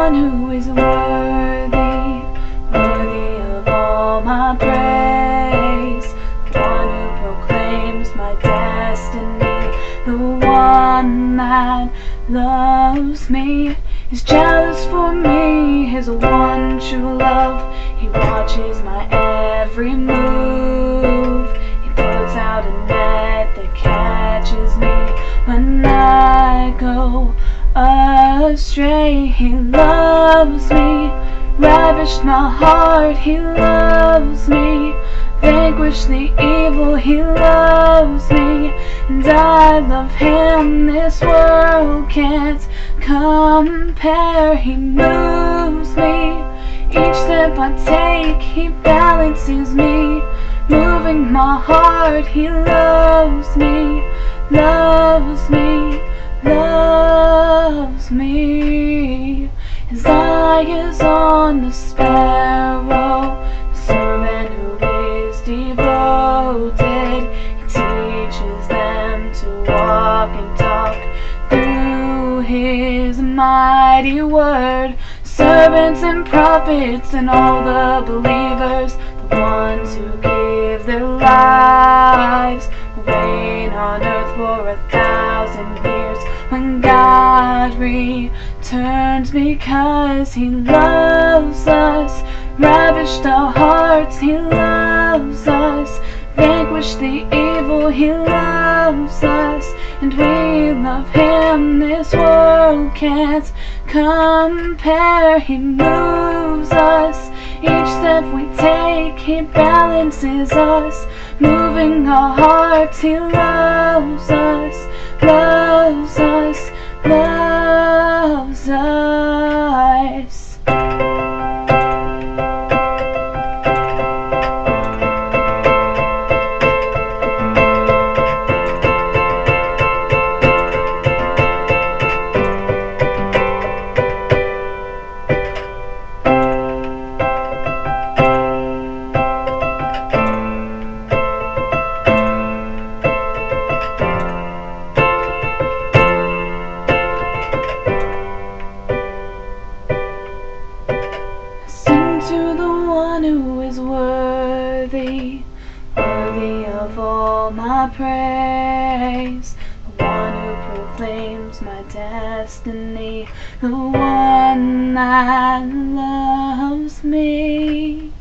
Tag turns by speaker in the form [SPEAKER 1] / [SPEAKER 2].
[SPEAKER 1] one who is worthy, worthy of all my praise, the one who proclaims my destiny, the one that loves me, is jealous for me, his one true love. He watches my every move, he puts out a net that catches me when I go astray. He loves me, ravished my heart, he loves me, vanquished the evil, he loves me, and I love him. This world can't compare. He moves me, each step I take, he balances me, moving my heart. He loves me, loves me, loves me. His eye is on the sparrow, the servant who is devoted. He teaches them to walk and talk through his mighty word. Servants and prophets and all the believers, the ones who give their lives, reign on earth for 1,000 years when God returns, because he loves us, ravished our hearts. He loves us, vanquished the evil. He loves us, and we love him. This world can't compare. He moves us, each step we take, he balances us, moving our hearts. He loves us, loves us, loves us. To the one who is worthy, worthy of all my praise, the one who proclaims my destiny, the one that loves me.